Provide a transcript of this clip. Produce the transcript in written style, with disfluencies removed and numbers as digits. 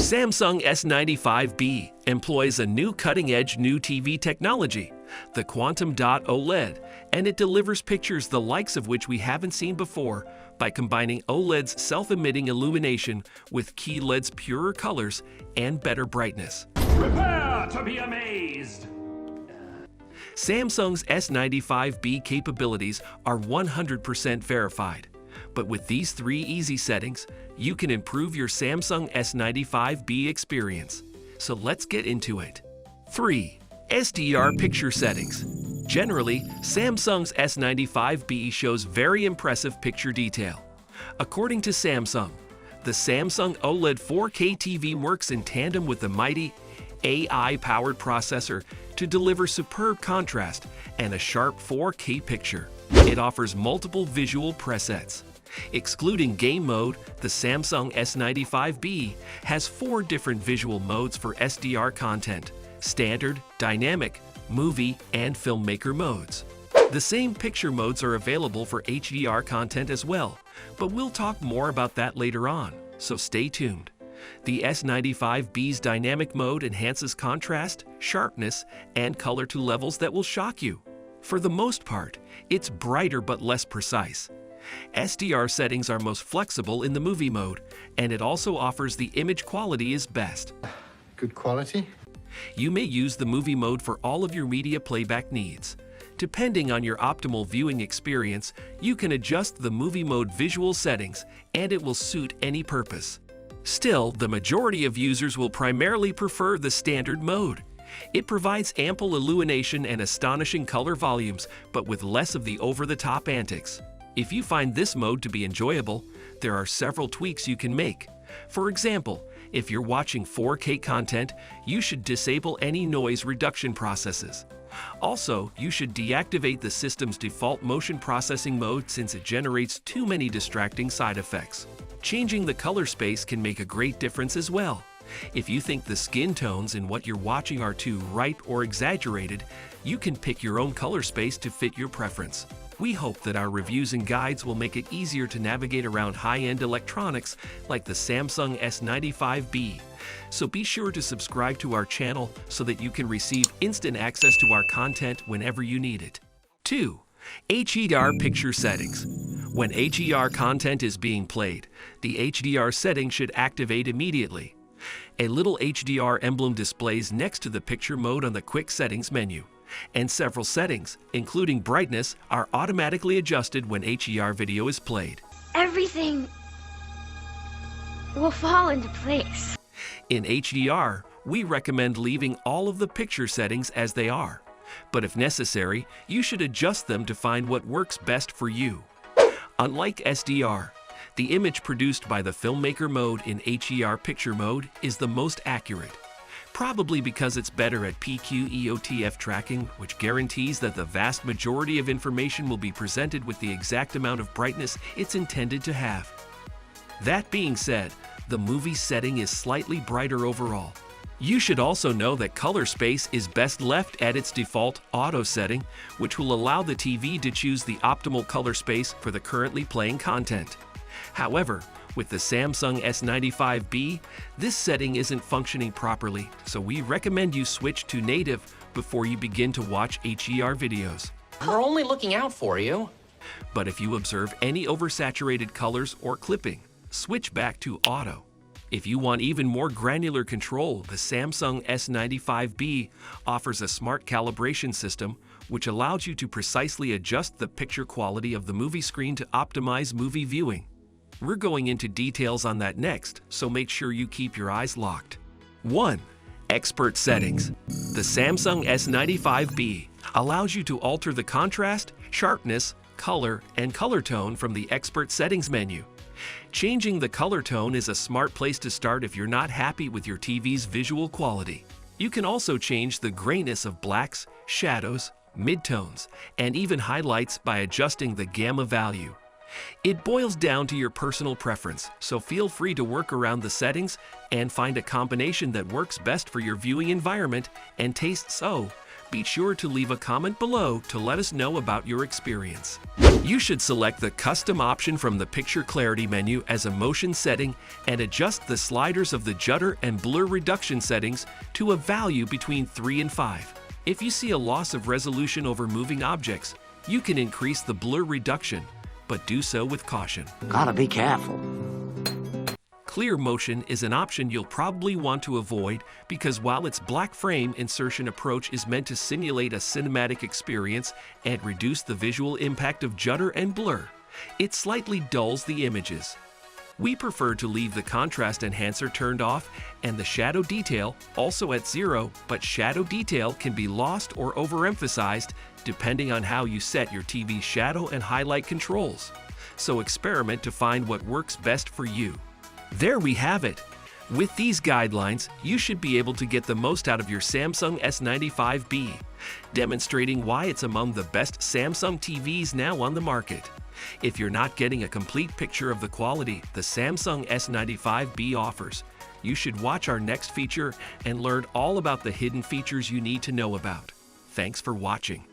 Samsung S95B employs a new cutting-edge new TV technology, the Quantum Dot OLED, and it delivers pictures the likes of which we haven't seen before by combining OLED's self-emitting illumination with QLED's purer colors and better brightness. Prepare to be amazed! Samsung's S95B capabilities are 100% verified. But with these 3 easy settings, you can improve your Samsung S95B experience. So let's get into it. 3. HDR Picture Settings. Generally, Samsung's S95B shows very impressive picture detail. According to Samsung, the Samsung OLED 4K TV works in tandem with the mighty AI-powered processor to deliver superb contrast and a sharp 4K picture. It offers multiple visual presets. Excluding game mode, the Samsung S95B has 4 different visual modes for SDR content: standard, dynamic, movie, and filmmaker modes. The same picture modes are available for HDR content as well, but we'll talk more about that later on, so stay tuned. The S95B's dynamic mode enhances contrast, sharpness, and color to levels that will shock you. For the most part, it's brighter but less precise. SDR settings are most flexible in the movie mode, and it also offers the image quality is best. Good quality? You may use the movie mode for all of your media playback needs. Depending on your optimal viewing experience, you can adjust the movie mode visual settings, and it will suit any purpose. Still, the majority of users will primarily prefer the standard mode. It provides ample illumination and astonishing color volumes, but with less of the over-the-top antics. If you find this mode to be enjoyable, there are several tweaks you can make. For example, if you're watching 4K content, you should disable any noise reduction processes. Also, you should deactivate the system's default motion processing mode since it generates too many distracting side effects. Changing the color space can make a great difference as well. If you think the skin tones in what you're watching are too bright or exaggerated, you can pick your own color space to fit your preference. We hope that our reviews and guides will make it easier to navigate around high-end electronics like the Samsung S95B. So be sure to subscribe to our channel so that you can receive instant access to our content whenever you need it. 2. HDR Picture Settings. When HDR content is being played, the HDR setting should activate immediately. A little HDR emblem displays next to the picture mode on the Quick Settings menu, and several settings, including brightness, are automatically adjusted when HDR video is played. Everything will fall into place. In HDR, we recommend leaving all of the picture settings as they are, but if necessary, you should adjust them to find what works best for you. Unlike SDR, the image produced by the filmmaker mode in HDR picture mode is the most accurate, probably because it's better at PQEOTF tracking, which guarantees that the vast majority of information will be presented with the exact amount of brightness it's intended to have. That being said, the movie setting is slightly brighter overall. You should also know that color space is best left at its default auto setting, which will allow the TV to choose the optimal color space for the currently playing content. However, with the Samsung S95B, this setting isn't functioning properly, so we recommend you switch to native before you begin to watch HDR videos. We're only looking out for you. But if you observe any oversaturated colors or clipping, switch back to auto. If you want even more granular control, the Samsung S95B offers a smart calibration system which allows you to precisely adjust the picture quality of the movie screen to optimize movie viewing. We're going into details on that next, so make sure you keep your eyes locked. 1. Expert Settings. The Samsung S95B allows you to alter the contrast, sharpness, color, and color tone from the Expert Settings menu. Changing the color tone is a smart place to start if you're not happy with your TV's visual quality. You can also change the grayness of blacks, shadows, midtones, and even highlights by adjusting the gamma value. It boils down to your personal preference, so feel free to work around the settings and find a combination that works best for your viewing environment and taste. So, Be sure to leave a comment below to let us know about your experience. You should select the custom option from the picture clarity menu as a motion setting and adjust the sliders of the judder and blur reduction settings to a value between 3 and 5. If you see a loss of resolution over moving objects, you can increase the blur reduction, but do so with caution. Gotta be careful. Clear motion is an option you'll probably want to avoid because while its black frame insertion approach is meant to simulate a cinematic experience and reduce the visual impact of judder and blur, it slightly dulls the images. We prefer to leave the contrast enhancer turned off and the shadow detail also at 0, but shadow detail can be lost or overemphasized depending on how you set your TV's shadow and highlight controls. So experiment to find what works best for you. There we have it. With these guidelines, you should be able to get the most out of your Samsung S95B, demonstrating why it's among the best Samsung TVs now on the market. If you're not getting a complete picture of the quality the Samsung S95B offers, you should watch our next feature and learn all about the hidden features you need to know about. Thanks for watching.